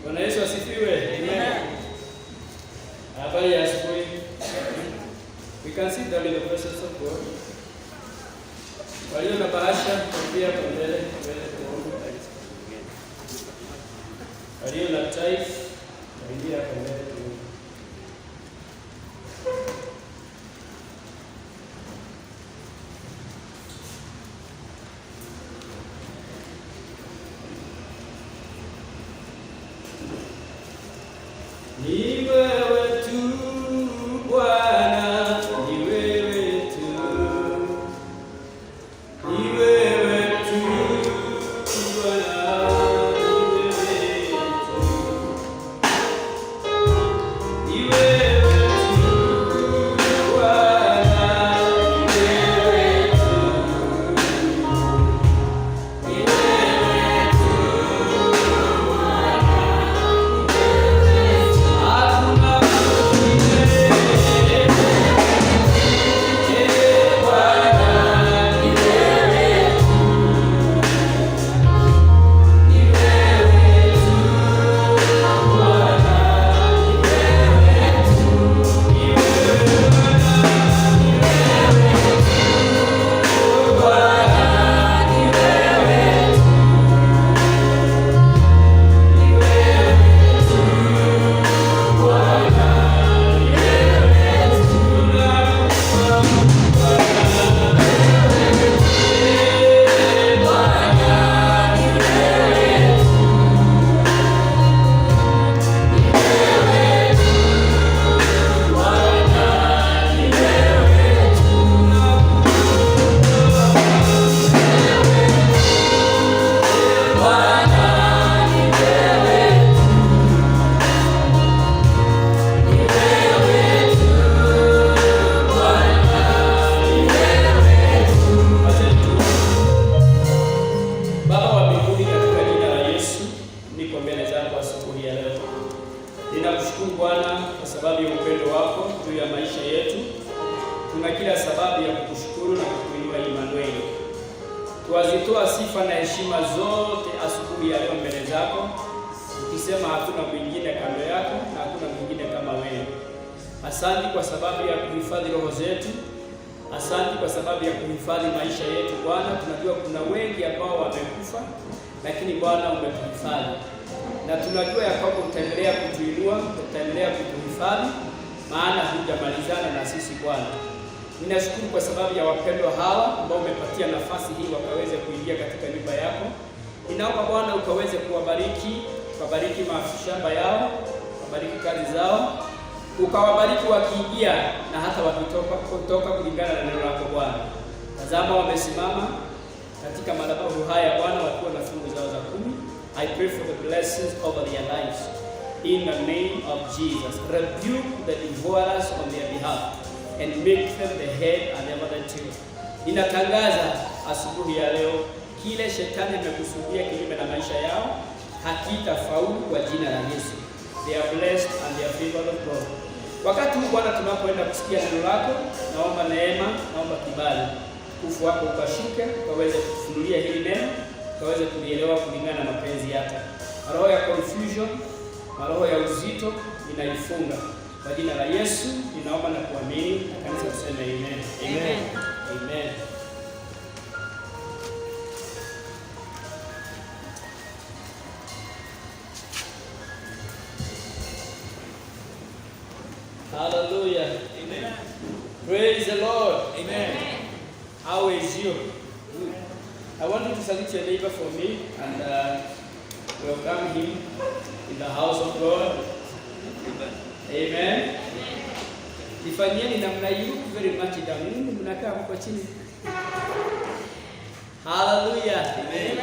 Bwana Yesu asifiwe. Amen. Habari ya asubuhi. We can sit down in the presence of God. Walio na bahasha kuambia kwa mbele kuomba. Walio na tithe kuambia kwa mbele kuomba. Ni wewe tu Bwana, ni wewe tu, ni wewe tu Bwana, ni wewe tu, ni wewe tu Bwana, ni wewe tu, ni wewe tu Ninakushukuru Bwana kwa sababu ya upendo wako juu ya maisha yetu. Tuna kila sababu ya kukushukuru na kukuinua Emmanuel. Tuwazitoa sifa na heshima zote asubuhi ya leo mbele zako, ukisema hakuna mwingine kando yako na hakuna mwingine kama wewe. Asante kwa sababu ya kuhifadhi roho zetu. Asante kwa sababu ya kuhifadhi maisha yetu Bwana. Tunajua kuna wengi ambao wamekufa, lakini Bwana umetuhifadhi. Na tunajua ya kwamba utaendelea kutuinua, utaendelea kutuhifadhi, maana hujamalizana na sisi Bwana. Ninashukuru kwa sababu ya wapendwa hawa ambao umepatia nafasi hii wakaweze kuingia katika nyumba yako. Ninaomba Bwana ukaweze kuwabariki, ukabariki mashamba yao, ukabariki kazi zao, ukawabariki wakiingia na hata wakitoka kulingana na neno lako Bwana. Tazama wamesimama katika madhabahu haya Bwana, wakiwa na fungu zao za 10. I pray for the blessings over their lives in the name of Jesus. Rebuke the devourers on their behalf and make them the head and never the tail. Ninatangaza asubuhi ya leo, kile shetani amekusudia kinyume na maisha yao hakitafaulu kwa jina la Yesu. They are blessed and they are favored of God. Wakati huu Bwana, tunapoenda kusikia neno lako, naomba neema, naomba kibali, ufu wako ukashuke, ukaweze kufunulia hili neno, ukaweze kulielewa kulingana na mapenzi yako. Roho ya confusion, roho ya uzito ninaifunga kwa jina la Yesu. Ninaomba na kuamini, kanisa tuseme amen. Amen. Amen. Hallelujah. Amen. Praise the Lord. Amen. How is you? Good. I want you to salute your neighbor for me and welcome him in the house of God. Amen. Ifanyeni namna hiyo very much down. Mnakaa hapo chini. Hallelujah. Amen.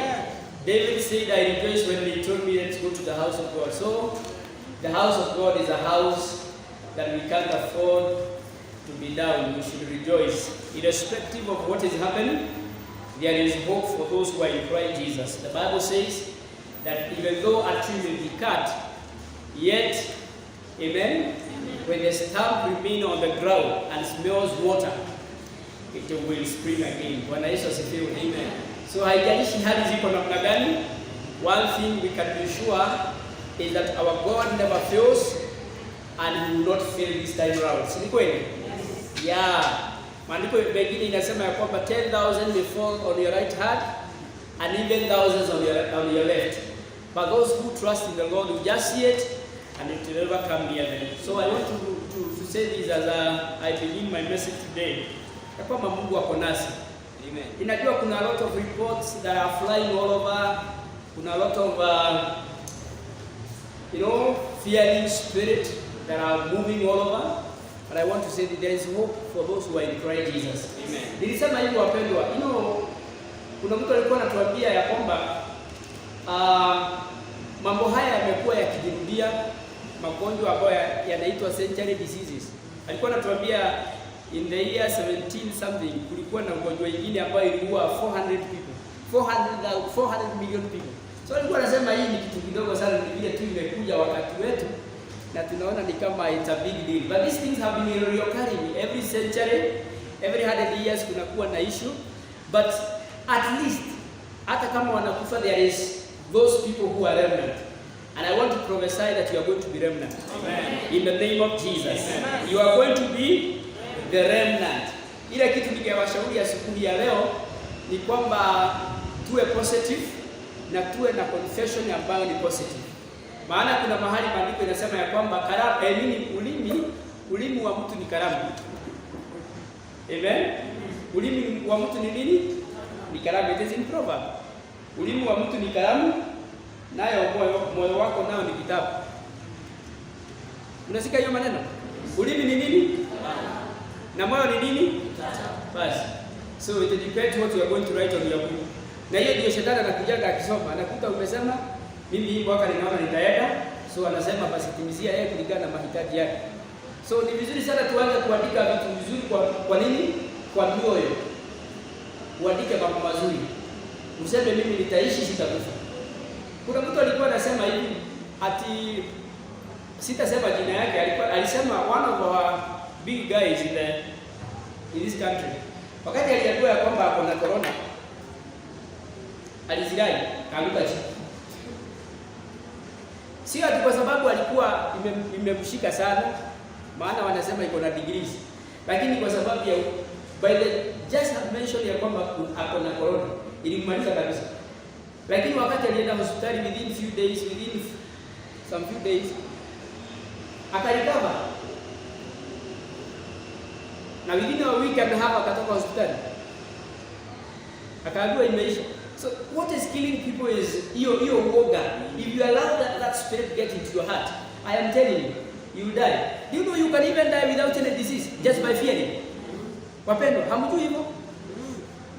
David said, I rejoiced when they told me let's go to the house of God. So the house of God is a house that we can't afford to be down. We should rejoice. Irrespective of what is happening, there is hope for those who are in Christ Jesus. The Bible says that even though a tree will be cut, yet, amen, when the stump remains on the ground and smells water, it will spring again. Bwana Yesu asifiwe. Amen. So haijalishi hali ziko namna gani, one thing we can be sure is that our God never fails and he will not fail this time around. Si kweli? Yes. Yeah. Maandiko mengine inasema ya kwamba 10,000 may fall on your right hand and even thousands on your left. But those who trust in the Lord will just see it and it will never come near them. So I want to say this as I begin my message today. Ya kwamba Mungu ako nasi. Amen. Inajua kuna a lot of reports that are flying all over. Kuna a lot of fearing spirit that are moving all over. But I want to say that there is hope for those who are in Christ Jesus. Amen. Nilisema hivi wapendwa, kuna mtu alikuwa anatuambia ya kwamba mambo haya yamekuwa yakijirudia, magonjwa ambayo yanaitwa century diseases. Alikuwa anatuambia in the year 17 something kulikuwa na ugonjwa mwingine ambayo iliua 400 million people. So alikuwa anasema hii ni kitu kidogo sana, ni vile tu imekuja wakati wetu na tunaona ni kama it's a big deal. But these things have been recurring every century, every 100 years kunakuwa na issue. But at least hata kama wanakufa, there is those people who are remnant. And I want to prophesy that you are going to be remnant. Amen. In the name of Jesus. Amen. You are going to be the remnant. Ile kitu ningewashauri asubuhi ya leo ni kwamba tuwe positive na tuwe na confession ambayo ni positive. Maana kuna mahali maandiko inasema ya kwamba ulimi wa mtu ni karamu. Amen. Ulimi wa mtu ni nini? Ni karamu. It is in Proverbs. Ulimi wa mtu ni karamu, nayo moyo wako nao ni kitabu. Unasikia hiyo maneno? Ulimi ni nini? Na moyo ni nini? Basi. So it depends what you are going to write on your book. Na hiyo ndio shetani anakujaga akisoma, anakuta umesema mimi hii mwaka ninaona nitaenda, so anasema basi timizia yeye kulingana na mahitaji yake. So ni vizuri sana tuanze kuandika vitu vizuri kwa nini? Kwa mioyo. Uandike mambo mazuri. Useme mimi nitaishi, sitakufa. Kuna mtu alikuwa anasema hivi ati sitasema jina yake, alisema one of our big guys in this country. Wakati alijua ya kwamba ako na corona, alizirai kaanguka chini. Sio ati kwa sababu alikuwa imemshika sana, maana wanasema iko na degrees, lakini kwa sababu ya by the just mention ya kwamba ako na corona ilimaliza kabisa. Lakini wakati alienda hospitali within some few days akarecover, na within a week and a half akatoka hospitali akaambiwa imeisha. So what is killing people is your woga. If you allow that spirit get into your heart, I am telling you, you will die. Do you know you can even die without any disease just by fearing? Wapendwa, hamjui hivyo?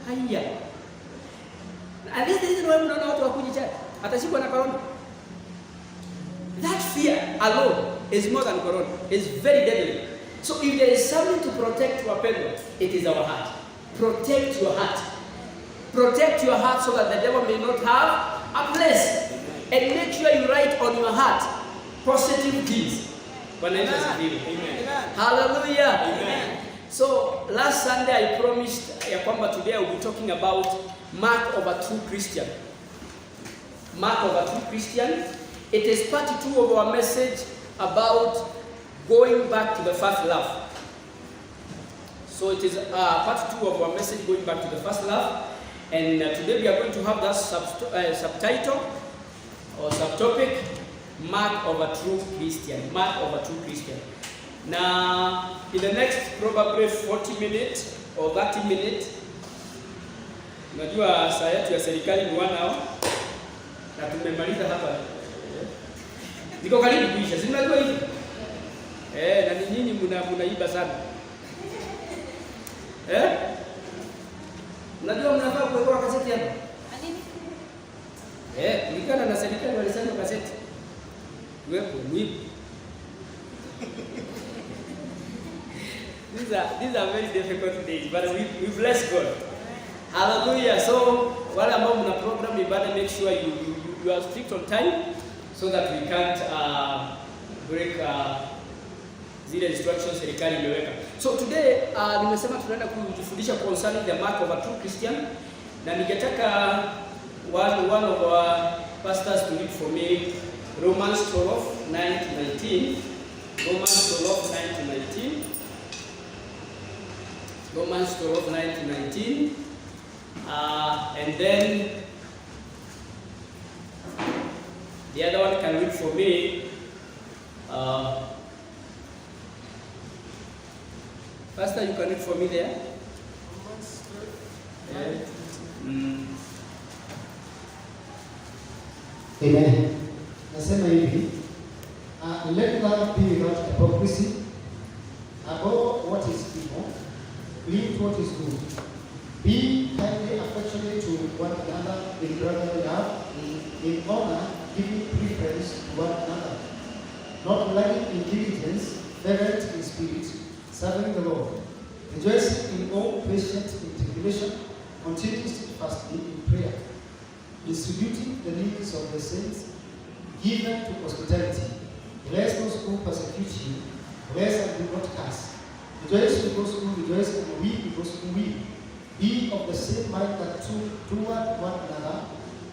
Haya. And this is why mnaona watu wakuji church. Atashikwa na corona. That fear alone is more than corona. It's very deadly. So if there is something to protect wapendwa, it is our heart. Protect your heart. Protect your heart so that the devil may not have a place. And make sure you write on your heart positive things. Amen. Hallelujah. Amen. So last Sunday I promised ya kwamba today I will be talking about mark of a true Christian. Mark of a true Christian. It is part 2 of our message about going back to the first love. So it is part 2 of our message, going back to the first love. And today we are going to have that subtitle or subtopic, mark of a true Christian. Mark of a true Christian. Now, in the next probably 40 minutes or 30 minutes, unajua saa yetu ya serikali ni 1 hour na tumemaliza hapa. Niko karibu kuisha. Si mnajua hivi? Na ni nyinyi mnaiba sana. Unajua mnafaa kuweka kaseti hapa? Kulingana na serikali walisema kaseti. Wepo mwibu. These are very difficult days, but we bless God. Hallelujah. So wale ambao mna program ibada, make sure you are strict on time so that we can't break zile instructions serikali imeweka. So today nimesema tunaenda kujifundisha concerning the mark of a true Christian, na ningetaka one of our pastors to read for me Romans 12:9-19. Romans 12:9-19. Romans 12:9-19. And then the other one can read for me Pastor, you can read for me there. Amen. Nasema hivi, let love be without hypocrisy. Above what is evil, cleave what is good. Be kindly affectionate to one another in brotherly love, in honor, giving preference to one another, not lacking in diligence, fervent in spirit, serving the Lord, rejoicing in all patient tribulation, continuing steadfastly in prayer, distributing the needs of the saints, given to hospitality. Bless those who persecute you, bless and do not curse. Rejoice with those who rejoice and weep with those who weep. Be of the same mind that toward one another.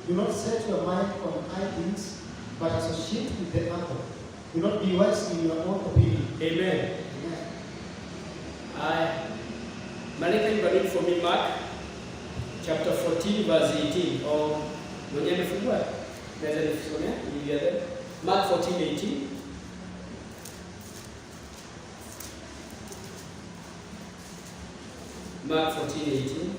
Do not set your mind on high things, but associate with the other. Do not be wise in your own opinion. Amen. Malika, you can read for me Mark chapter 14 verse 18. Or mwenye amefungua naweza nisomea Biblia there. Mark 14:18. Mark 14:18.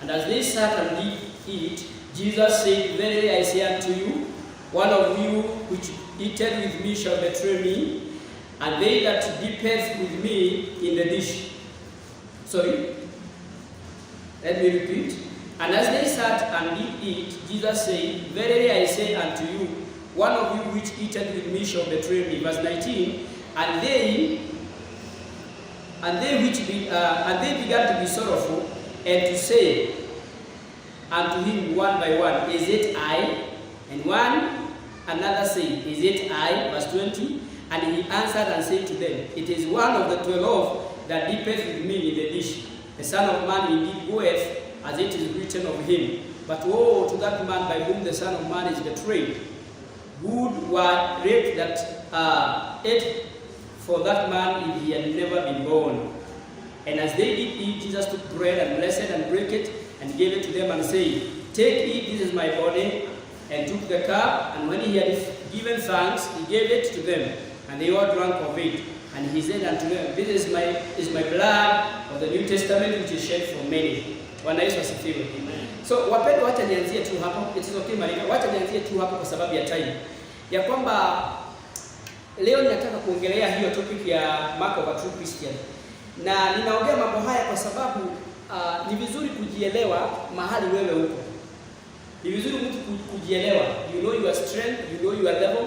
And as they sat and did eat, Jesus said, Verily I say unto you, one of you which eateth with me shall betray me, and they that dippeth with me in the dish. Sorry? Let me repeat. And as they sat and did eat, Jesus said, Verily I say unto you, one of you which eateth with me shall betray me. Verse 19. And they began to be sorrowful, and to say unto him one by one, Is it I? And one another said, Is it I? Verse 20. And he answered and said to them, It is one of the 12 that dippeth with me in the dish. The Son of Man indeed goeth, as it is written of him. But woe to that man by whom the Son of Man is betrayed. Good were it that ate for that man if he had never been born. And as they did eat, Jesus took bread and blessed and brake it and gave it to them and said, Take, eat, this is my body. And took the cup, and when he had given thanks, he gave it to them, and they all drank of it. And he said unto them, This is my blood of the New Testament, which is shed for many. Bwana Yesu asifiwe. So wapendwa, wacha nianzie tu hapo. It is okay Marika. Wacha nianzie tu hapo kwa sababu ya time. Ya kwamba leo ninataka kuongelea hiyo topic ya mark of a true Christian. Na ninaongea mambo haya kwa sababu ni vizuri kujielewa mahali wewe uko. Ni vizuri mtu kujielewa. You know your strength, you know your level.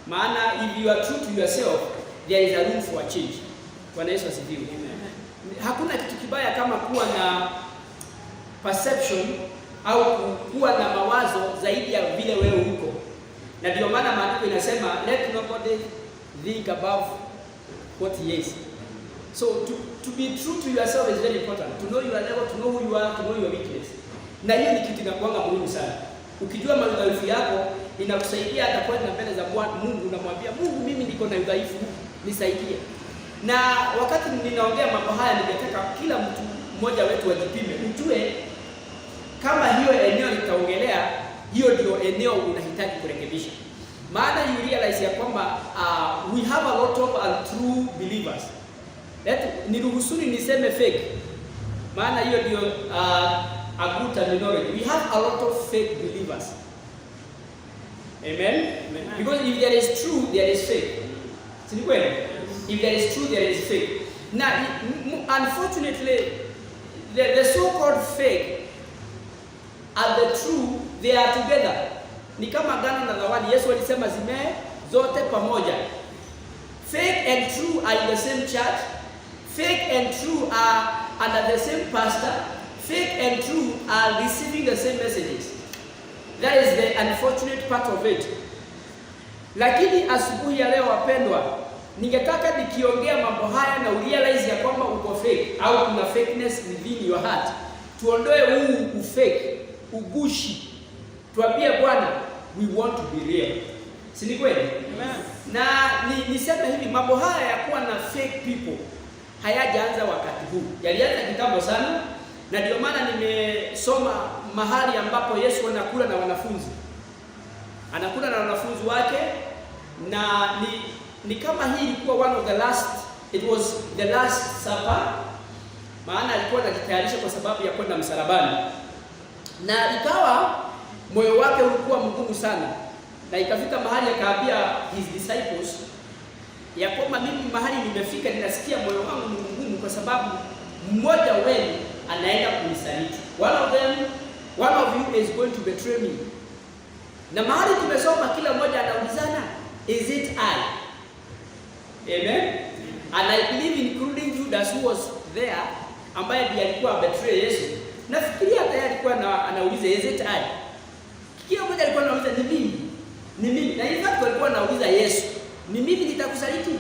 Maana if you are true to yourself, there is a room for a change. Bwana Yesu asifiwe. Hakuna kitu kibaya kama kuwa na perception au kuwa na mawazo zaidi ya vile wewe uko. Na ndio maana maandiko inasema let nobody think above what he is. So to be true to yourself is very important. To know your level, to know who you are, to know your weakness. Na hiyo ni kitu inakuanga muhimu sana. Ukijua madhaifu yako inakusaidia hata kwenda mbele za Bwana Mungu, unamwambia Mungu, mimi niko na udhaifu, nisaidie. Na wakati ninaongea mambo haya, ningetaka kila mtu mmoja wetu ajipime, ujue kama hiyo eneo nitaongelea, hiyo ndio eneo unahitaji kurekebisha. Maana you realize ya kwamba we have a lot of untrue believers. Niruhusuni niseme fake. Maana hiyo ndio a good terminology. We have a lot of fake believers. Amen? Amen. Because if there is true, there is fake. Si kweli? If there is true, there is fake. Now, unfortunately, the so-called fake and the true, they are together. Ni kama ngano na zawadi. Yesu alisema zimee zote pamoja. Fake and true are in the same church. Fake and true are under the same pastor. Fake and true are receiving the same messages. That is the unfortunate part of it. Lakini asubuhi ya leo wapendwa, ningetaka nikiongea mambo haya na urealize ya kwamba uko fake au kuna fakeness within your heart. Tuondoe huu ufake, ugushi. Tuambie Bwana, we want to be real. Si ni kweli? Amen. Na niseme hivi, mambo haya ya kuwa na fake people hayajaanza wakati huu. Yalianza kitambo sana, na ndio maana nimesoma mahali ambapo Yesu anakula na wanafunzi. Anakula na wanafunzi wake, na ni kama hii ilikuwa one of the last, it was the last supper. Maana alikuwa anajitayarisha kwa sababu ya kwenda msalabani. Na ikawa moyo wake ulikuwa mgumu sana. Na ikafika mahali akaambia his disciples ya kwamba mimi mahali nimefika ninasikia moyo wangu ni mgumu kwa sababu mmoja wenu anaenda kunisaliti. One of you is going to betray me. Na mahali tumesoma kila mmoja anaulizana, is it I? Amen. And I believe including Judas who was there, ambaye ndiye alikuwa betray Yesu. Nafikiria tayari alikuwa anauliza is it I? Kila mmoja alikuwa anauliza ni mimi. Ni mimi. Na in fact walikuwa wanauliza Yesu, ni mimi nitakusaliti?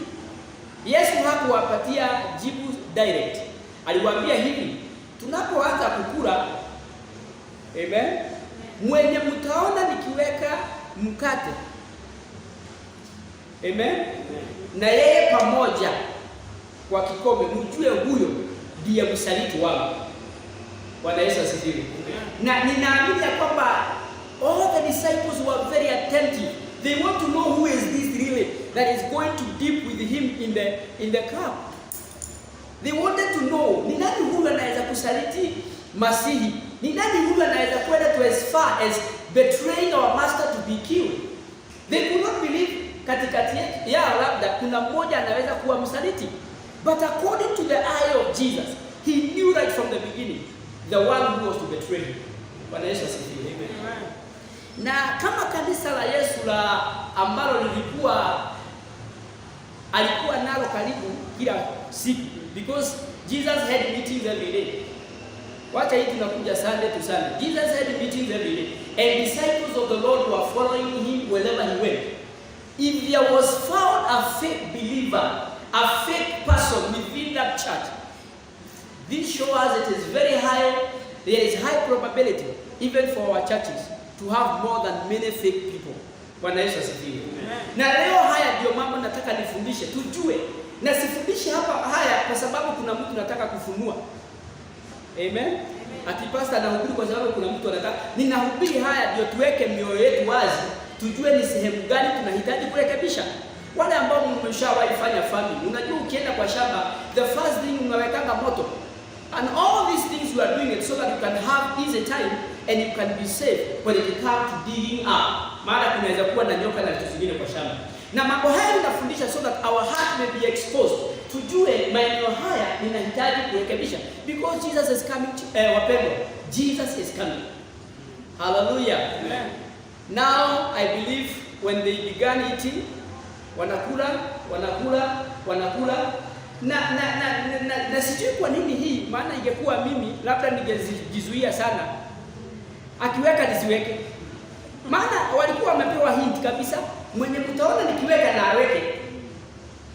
Yesu hakuwapatia jibu direct. Aliwaambia hivi, tunapoanza kukula, amen, mwenye mtaona nikiweka mkate, amen, na yeye pamoja kwa kikombe, mjue huyo ndiye msaliti wangu. Bwana Yesu asifiwe. Na ninaamini ya kwamba all the disciples were very attentive. They want to know who is this really that is going to dip with him in the cup. They wanted to know, ni nani huyu anaweza kusaliti Masihi? Ni nani huyu anaweza kwenda to as far as betraying our master to be killed? They could not believe katikati yao labda kuna mmoja anaweza kuwa msaliti. But according to the eye of Jesus, he knew right from the beginning the one who was to betray him. Bwana Yesu asifiwe. Amen. Na kama kanisa la Yesu la ambalo alikuwa nalo karibu kila siku, because Jesus had meetings every day. Wacha hii tunakuja Sunday to Sunday. Jesus had meetings every day, and disciples of the Lord were following him wherever he went. If there was found a fake believer, a fake person within that church, this shows us it is very high, there is high probability even for our churches to have more than many fake people. Bwana Yesu asifiwe. Na leo haya ndio mambo nataka nifundishe, tujue. Na sifundishe hapa haya kwa sababu kuna mtu nataka kufunua. Amen. Ati pastor anahubiri kwa sababu kuna mtu anataka. Ninahubiri haya ndio tuweke mioyo yetu wazi, tujue ni sehemu gani tunahitaji kurekebisha. Wale ambao mmeshawahi fanya farming, unajua ukienda kwa shamba, the first thing unawekanga moto. And all these things you are doing it so that you can have easy time and you can be safe when it comes to digging up. Maana kunaweza kuwa na nyoka na vitu vingine kwa shamba. Na mambo haya ninafundisha so that our heart may be exposed. Tujue maeneo haya ninahitaji kurekebisha because Jesus is coming. Wapendwa, Jesus is coming. Hallelujah. Amen. Now I believe when they began eating, wanakula na sijui kwa nini hii, maana ingekuwa mimi labda ningejizuia sana akiweka nisiweke, maana walikuwa wamepewa hint kabisa, mwenye mtaona nikiweka na aweke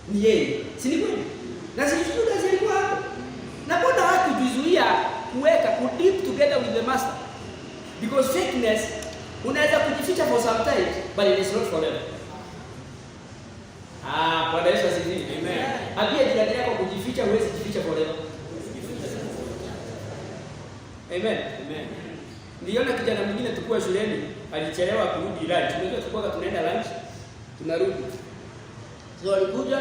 ni yeye, si ni kweli? Na sijui kazi ilikuwa hapo, na mbona watu kujizuia kuweka ku deep together with the master, because fakeness unaweza kujificha for some time but it is not forever. Bwana Yesu asifiwe. Amen. Ambia jirani yako kujificha, huwezi kujificha forever. Amen. Amen. Niliona kijana mwingine tukua shuleni alichelewa kurudi lunch. Tunajua tulikuwa tunaenda lunch, tunarudi. So alikuja,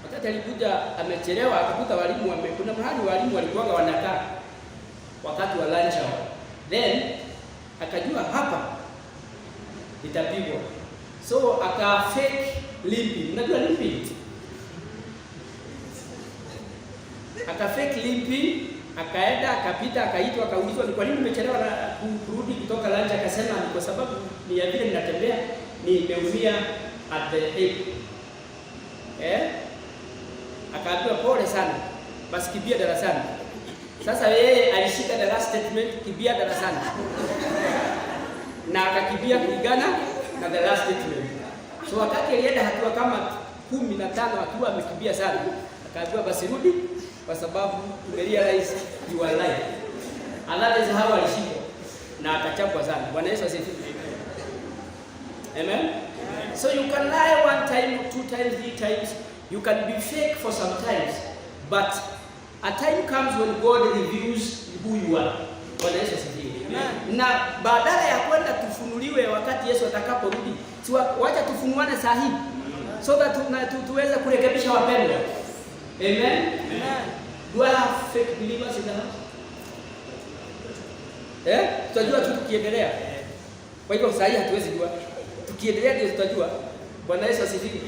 wakati alikuja amechelewa akakuta walimu kuna mahali walimu walikuwa wanakaa wakati wa lunch hour. Then akajua hapa itapigwa. So aka fake limping. Unajua limping? Aka fake limping, akaenda akapita akaitwa akaulizwa ni kwa nini umechelewa na kurudi kutoka lunch, akasema ni kwa sababu ni ya vile ninatembea nimeumia at the hip. Akaambiwa pole sana, basi kimbia darasani. Sasa yeye alishika the last statement, kimbia darasani. Na akakimbia kulingana na the last statement. So wakati alienda hatua kama 15 akiwa amekimbia sana, akaambiwa basi rudi kwa sababu tumerealize you are lying. Another is how alishikwa na akachapwa sana. Bwana Yesu asifiwe. Amen. So you can lie one time, 2 times, 3 times. You can be fake for some times, but a time comes when God reveals who you are. Bwana Yesu asifiwe. Na badala ya kwenda tufunuliwe wakati Yesu atakaporudi, wacha tufunuane sahihi so that tuweze kurekebisha wapendwa. Amen. Amen. Do I have fake believers in the house? Tutajua tu tukiendelea. Kwa hivyo sasa hatuwezi jua. Tukiendelea ndio tutajua. Bwana Yesu asifiwe.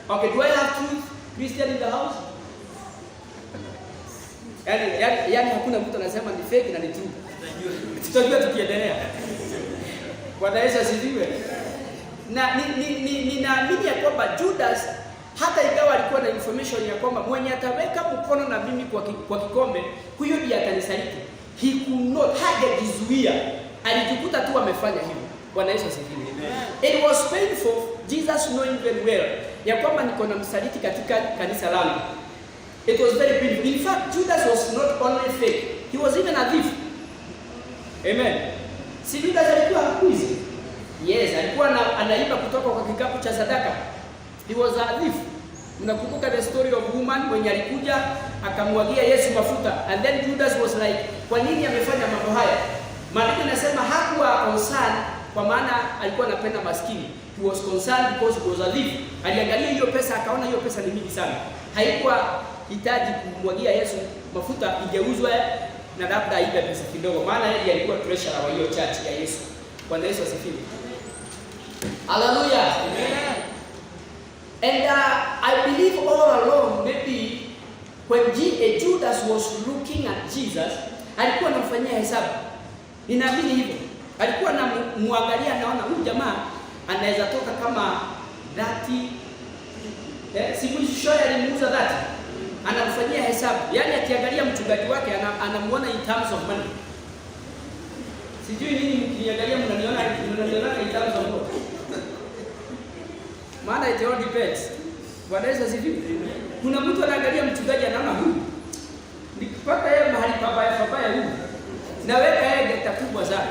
Okay, do I have truth Christian in the house? Yaani hakuna mtu anasema ni fake na ni true. Tutajua tukiendelea. Bwana Yesu asifiwe. Na ninaamini ya kwamba Judas hata ingawa alikuwa na information ya kwamba mwenye ataweka mkono na mimi kwa kikombe huyo ndiye atanisaliti, he could not, hajajizuia, alijikuta tu amefanya hivyo. Bwana Yesu asifiwe. It was painful, Jesus knowing very well ya kwamba niko na msaliti katika kanisa langu. It was very painful. In fact, Judas was not only fake, he was even a thief. Amen. Si Judas alikuwa mwizi? Yes, alikuwa anaiba kutoka kwa kikapu cha sadaka. He was a thief. Mnakumbuka the story of woman mwenye alikuja akamwagia Yesu mafuta, and then Judas was like, kwa nini amefanya mambo haya? Maandiko yanasema hakuwa concerned kwa maana alikuwa anapenda maskini. He was concerned because he was a thief. Aliangalia hiyo pesa akaona hiyo pesa ni mingi sana. Haikuwa hitaji kumwagia Yesu mafuta igeuzwe na labda aibe pesa kidogo, maana yeye alikuwa treasurer wa hiyo church ya Yesu. Bwana Yesu asifiwe. Hallelujah. Amen. And I believe all along, maybe when Judas was looking at Jesus, alikuwa anamfanyia hesabu. Ninaamini hivyo. Alikuwa anamwangalia, anaona huyu jamaa anaweza toka kama 30. Si mwisho alimuuza 30. Anamfanyia hesabu. Yaani akiangalia mchungaji wake anamuona in terms of money. Sijui nini mkiangalia mnaniona in terms of what? Maana it all depends. Bwana Yesu asifiwe. Kuna mtu anaangalia mchungaji anaona huyu nikipata yeye mahali pabaya huyu, naweka yeye geta kubwa sana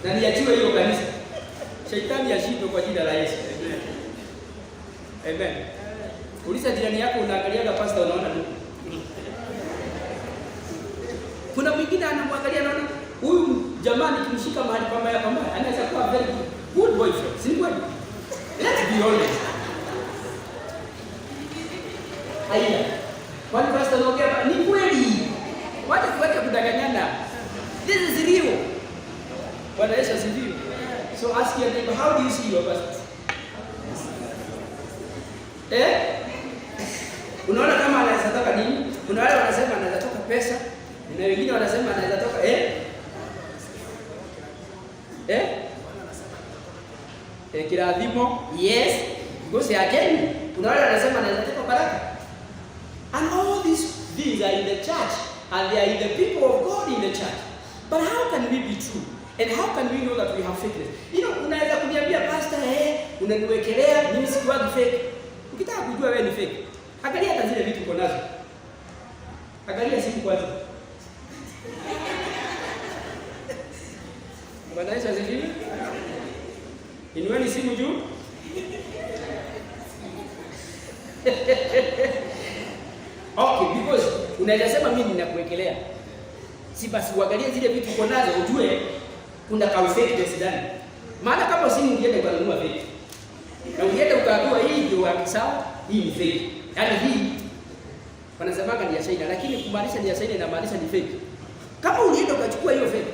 na niachiwe hiyo kanisa. Shetani ashindwe kwa jina la Yesu. Amen. Amen. Uliza jirani yako, unaangalia pastor unaona nini? Kuna mwingine anamwangalia anaona huyu jamaa nikimshika mahali pabaya anaweza kuwa very good boyfriend. Si kweli? Let's be honest. Haya. Kwani pastor anaongea ni kweli? Wacha tuweke kudanganyana. This is real. Bwana Yesu asifiwe. So ask your neighbor, how do you see your pastor? Unaona kama anaweza toka nini? Kuna wale wanasema anaweza toka pesa, na wengine wanasema anaweza toka kiradhimo. Yes, because again, kuna wale wanasema anaweza toka baraka. And all these things are in the church, and they are in the people of God in the church. But how can we be true? And how can we know that we have fakeness? Unaweza kuniambia pastor, unaniwekelea mimi sikuwagi fake. Ukitaka kujua wewe ni fake, angalia hata zile vitu uko nazo. Angalia simu kwanza. Bwana Yesu asifiwe. Inueni simu juu. Okay, because unaweza sema mimi ninakuwekelea. Si basi uangalie zile vitu uko nazo ujue kuna ka fake ndani. Maana kama simu ungeenda ukanunua fake. Na ungeenda ukaambiwa hii ndio sawa, hii ni fake. Yaani hii wanasemaga ni ya China, lakini kumaanisha ni ya China inamaanisha ni fake. Kama ulienda ukachukua hiyo fake,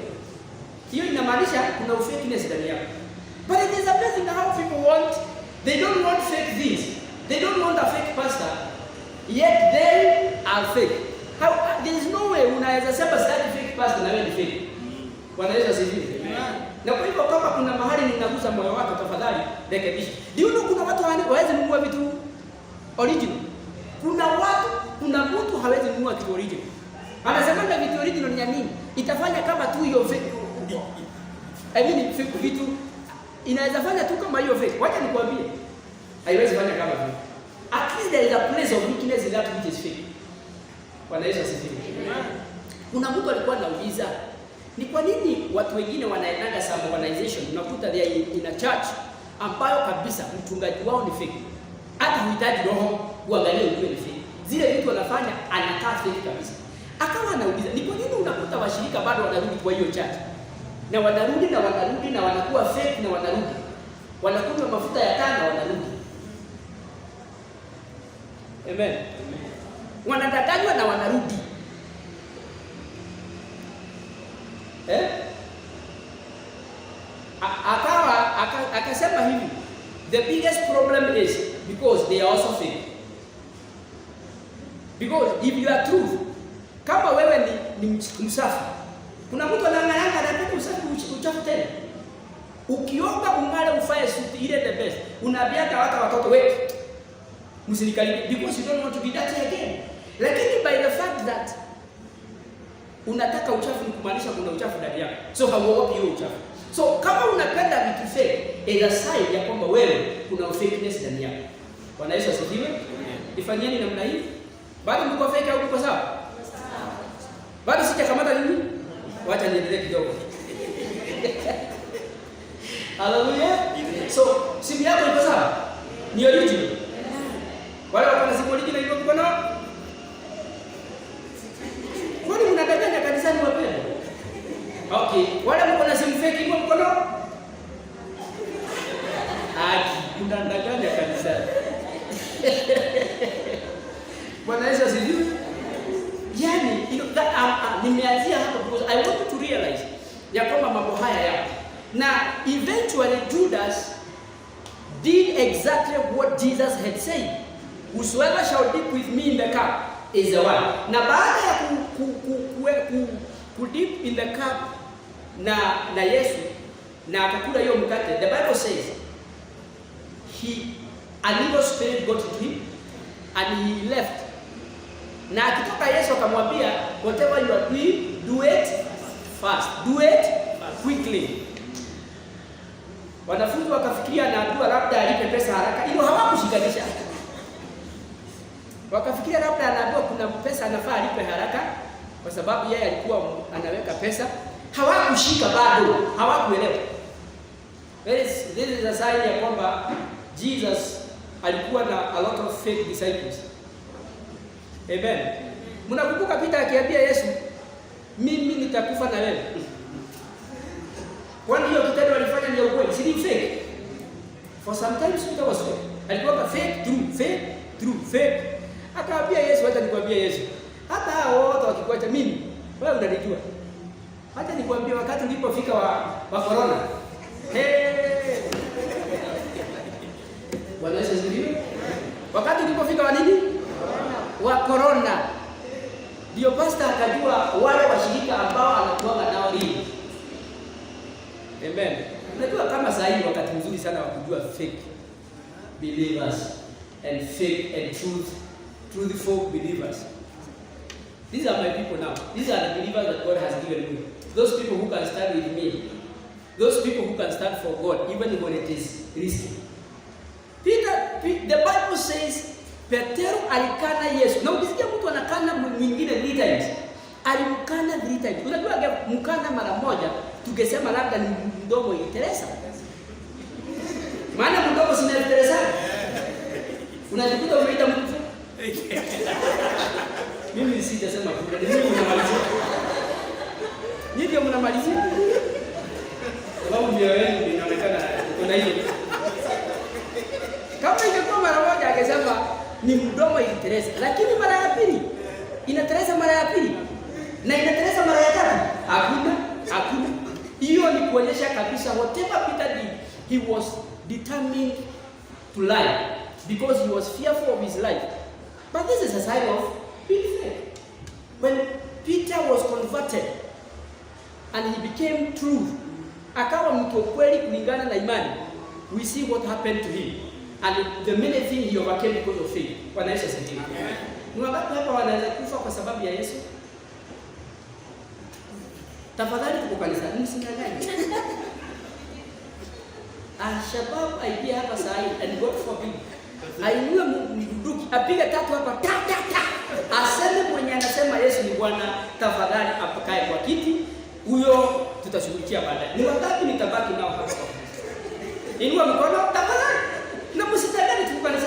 hiyo inamaanisha kuna fakeness ndani yako. But it is amazing how people want, they don't want fake things. They don't want a fake pastor, yet they are fake. How, there is no way unaweza sema sasa fake pastor na wewe ni fake. Bwana Yesu asifiwe. Na kwa hivyo kama kuna mahali ninagusa moyo wako, tafadhali rekebisha. Do you know kuna watu hawezi kununua vitu original? Kuna mtu hawezi kununua kitu original. Anasema na vitu original ni nini? Itafanya kama tu hiyo fake. Fake vitu inaweza fanya tu kama hiyo fake. Wacha nikwambie. Haiwezi fanya kama vile. At least there is a place of weakness in that which is fake. Bwana Yesu asifiwe. Kuna mtu alikuwa anauliza, ni kwa nini watu wengine wanaendaga some organization unakuta they are in a church ambayo kabisa mchungaji wao ni fake. Hata huhitaji roho uangalie ujue ni fake. Zile vitu wanafanya anakaa fake kabisa. Akawa anauliza, ni kwa nini unakuta washirika bado wanarudi kwa hiyo church? Na wanarudi na wanakuwa fake na wanarudi. Wanakunywa mafuta ya taa na wanarudi. Amen. Wanadanganywa na wanarudi. Akasema hivi, the biggest problem is because they are also fake. Because if you are true, kama wewe ni msafi, kuna mtu anang'ang'ana anataka uchafu tena. Ukioga ungale ufae suti ile the best. Unaambia hata watoto wewe msinikaribie because you don't want to be dirty again. Lakini by the fact that unataka uchafu ni kumaanisha kuna uchafu ndani yako. So hauogopi hiyo uchafu. So kama unapenda vitu fake, is a sign ya kwamba wewe kuna fakeness ndani yako. Bwana Yesu asifiwe. Ifanyeni namna hii. Bado mko fake au mko sawa? Bado sijakamata nini? Wacha niendelee kidogo. Hallelujah. So simu yako iko sawa? Ni original. Wale wako na simu original iko mkono? Kwani mnadanganya kanisani wapendwa? Okay, wale mko na simu fake iko mkono? Mnadanganya kanisani. Bwana Yesu asifiwe. Yani, nimeanzia hapo because I want you to realize ya kwamba mambo haya yapo. Na eventually Judas did exactly what Jesus had said. Whosoever shall dip with me in the cup is the one. Na baada ya ku dip in the cup na Yesu na akakula hiyo mkate, the Bible says an evil spirit got into him and he left. Na akitoka Yesu akamwambia, whatever you are doing, do it fast. Do it quickly. Wanafunzi wakafikiria anaambiwa labda alipe pesa haraka. Hilo hawakushikanisha. Wakafikiria labda anaambiwa kuna pesa anafaa alipe haraka kwa sababu yeye alikuwa anaweka pesa. Hawakushika bado, hawakuelewa. This is a sign ya kwamba Jesus alikuwa na a lot of fake disciples. Amen. Mnakumbuka Peter akiambia Yesu, mimi nitakufa na wewe. Kwani hiyo kitendo alifanya ni ukweli, si fake? For sometimes Peter was fake. Alikuwa fake, fake. Akaambia Yesu, hata nikwambia Yesu, hata hao wote wakikuacha mimi, wewe unanijua. Hata nikwambia wakati ulipofika wa corona. Bwana Yesu asifiwe. Wakati ulipofika wa nini? Wa corona. Ndio pastor akajua wale washirika ambao anakuwa nao lini. Amen. Unajua kama sasa hivi wakati mzuri sana wa kujua fake believers and fake and truthful believers. These are my people now. These are the believers that God has given me. Those people who can stand with me. Those people who can stand for God even when it is risky. The Bible says Petero alikana Yesu. Na ukisikia mtu anakana mwingine 3 times. Alimkana 3 times. Unajua mkana mara moja tungesema labda ni mdomo iliteresa. Maana mdomo sina iliteresa. Unajikuta umeita mtu. Mimi sijasema kuna nini mnamalizia. Nyinyi mnamalizia. Sababu mioyo yenu inaonekana kuna hiyo. Kama ingekuwa mara moja akisema ni mdomo iliteresa, lakini mara ya pili inateresa mara ya pili na inateresa mara ya tatu. Hakuna. Hiyo ni kuonyesha kabisa whatever Peter did, he was determined to lie because he was fearful of his life. But this is a sign of being fake. When Peter was converted and he became true, akawa mtu kweli kulingana na imani, we see what happened to him and the many things he overcame because of faith. Bwana Yesu asifiwe. Ni wangapi hapa wanaweza kufa kwa sababu ya Yesu? Tafadhali tuko kanisa, msinganganye. Al-Shabaab idea hapa sahi and God forbid. Ainue mduki apiga tatu hapa ta. Aseme mwenye anasema Yesu ni Bwana, tafadhali apakae kwa kiti. Huyo tutashughulikia baadaye. Ni wangapi nitabaki nao hapa? Inua mkono tafadhali. Na msitangani tuko kanisa.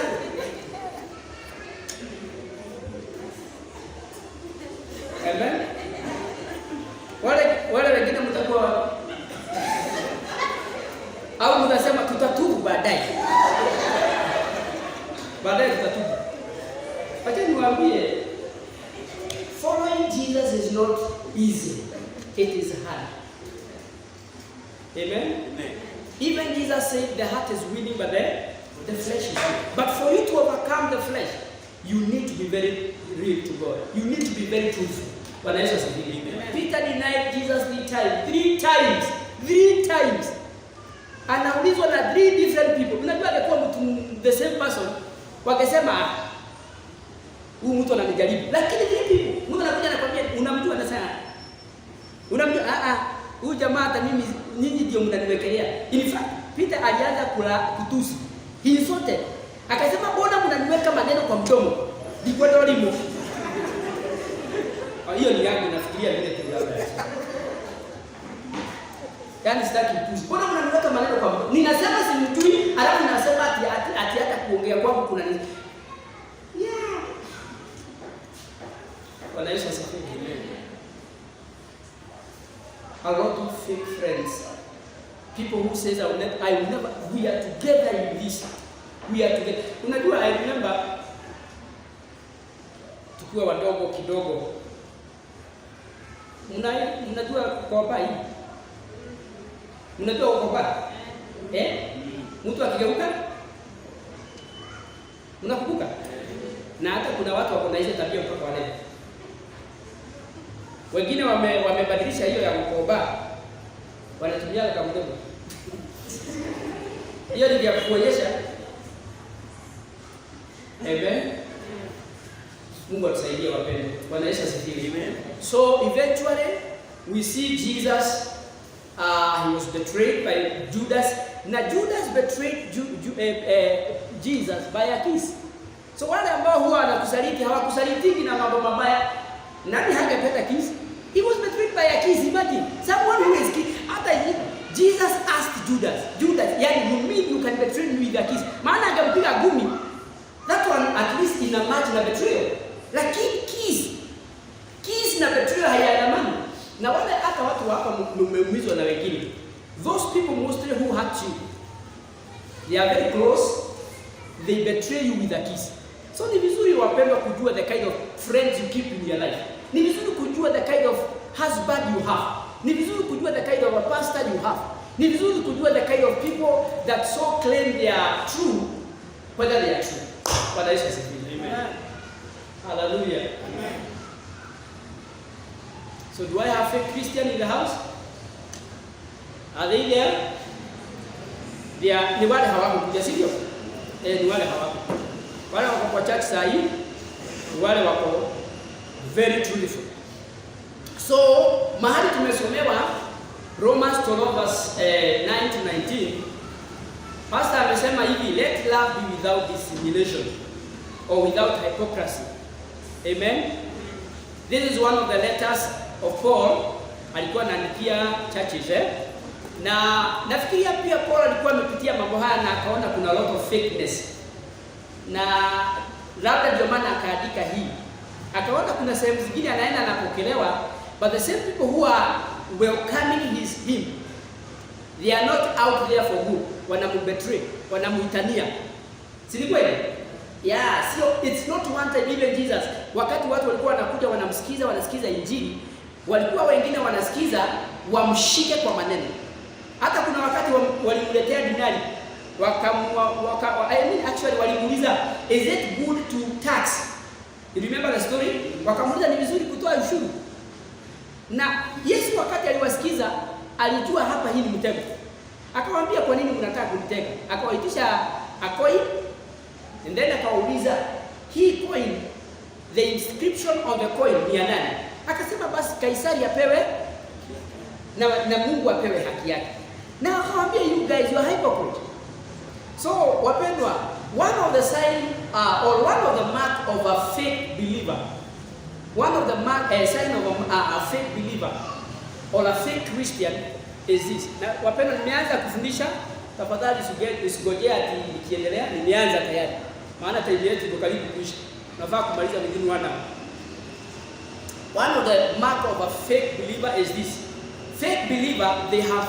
Amen. Wale wengine mtakuwa au mtasema tutatubu baadaye. Baadaye tutatubu. Acha niwaambie, following Jesus is not easy. It is hard. Amen. Even Jesus said the heart is willing but the flesh is weak. But for you to overcome the flesh, you need to be very real to God. You need to be very truthful. Bwana Yesu asifiwe. Peter denied Jesus 3 times. Anaulizwa na 3 different people. Unajua alikuwa mtu the same person. Wakisema huyu mtu ananijaribu. Lakini 3 people. Mungu anakuja anakuambia unamjua na sana. Unamjua huyu jamaa hata mimi nyinyi ndio mnaniwekelea. In fact, Peter alianza kutusi. He insulted. Akasema mbona mnaniweka maneno kwa mdomo? Ndiko ndo limo. Hiyo ni yangu nafikiria vile tu labda. Yaani sitaki kutusi. Mbona mnaniweka maneno kwa mdomo? Ninasema simjui, alafu nasema ati hata kuongea kwangu kuna nini? Yeah. Bwana Yesu asifiwe. A lot of fake friends. People who says I will never, we are together in this. We are together. Unajua, I remember tukiwa wadogo kidogo. Unajua kopa hii? Unajua kopa? Mtu akigeuka? Unakumbuka? Na hata kuna watu wako na hizo tabia mpaka wale. Wengine wamebadilisha hiyo ya kopa. Wanatumia kama mdomo. Hiyo ni ya kuonyesha. Amen. Mungu atusaidie wapendwa. Bwana Yesu asifiwe. Amen. So eventually we see Jesus he was betrayed by Judas. Na Judas betrayed Jesus by a kiss. So wale ambao huwa wanakusaliti hawakusalitiki na mambo mabaya. Nani hangependa kiss? He was betrayed by a kiss. Imagine someone who is after Jesus asked Judas, yani you mean you can betray me with a kiss? Maana angempiga gumi. That one at least in a match na betrayal. Lakini kiss na betrayal hayaandamani. Na wale hata watu hapa mmeumizwa na wengine. Those people mostly who hurt you, they are very close, they betray you with a kiss. So ni vizuri wapendwa kujua the kind of friends you keep in your life. Ni vizuri kujua the kind of husband you have. Ni vizuri kujua the kind of a pastor you have. Ni vizuri kujua the kind of people that so claim they are true, whether they are true. Bwana Yesu asifiwe. Amen. Hallelujah. Amen. So do I have fake Christian in the house? Are they there? Ni wale hawakuja, sivyo? Ni wale hawako. Wale wako kwa church saa hii, wale wako very truthful. So mahali tumesomewa Romans 12 verse 9 to 19. Pastor amesema hivi, let love be without dissimulation or without hypocrisy. Amen. This is one of the letters of Paul alikuwa anaandikia churches na nafikiria pia Paul alikuwa amepitia mambo haya na akaona kuna lot of fakeness, na labda ndio maana akaandika hii. Akaona kuna sehemu zingine anaenda anapokelewa, but the same people who are welcoming him, they are not out there for good. Wanamubetray, wanamuitania. Si ni kweli? Yeah, so it's not one time. Even Jesus, wakati watu walikuwa wanakuja wanasikiza injili, walikuwa wengine wanasikiza wamshike kwa maneno. Hata kuna wakati walimletea dinari, actually walimuuliza, is it good to tax? You remember the story? Wakamuuliza ni vizuri kutoa ushuru. Na Yesu wakati aliwasikiza alijua hapa hii ni mtego. Akawaambia kwa nini mnataka kunitega? Akawaitisha a coin, and then akawauliza hii coin, the inscription on the coin ni ya nani? Akasema basi Kaisari apewe na Mungu apewe haki yake. Na akawaambia you guys you are hypocrite. So wapendwa, one of the sign or one of the mark of a fake believer, one of the mark sign of a fake believer or a fake Christian is this. Na wapendwa, nimeanza kufundisha, tafadhali usigojea ati nikiendelea, nimeanza tayari. Maana time yetu iko karibu kuisha. Tunafaa kumaliza within 1 hour. One of the mark of a fake believer is this. Fake believer, they have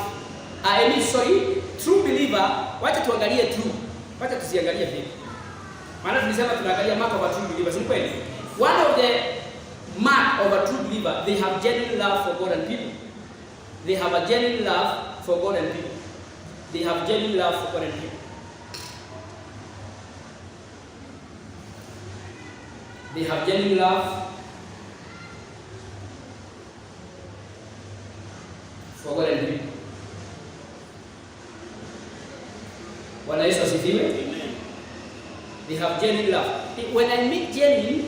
true believer, wacha tuangalie true. Wacha tusiangalie fake. Maana tulisema tunaangalia mark of a true believer, si kweli? One of the mark of a true believer, they have genuine love for God and people. They have a genuine love for God and people. They have genuine love for God and people. They have genuine love for God and people. Bwana Yesu asifiwe. Amen. They have genuine love. When I mean genuine,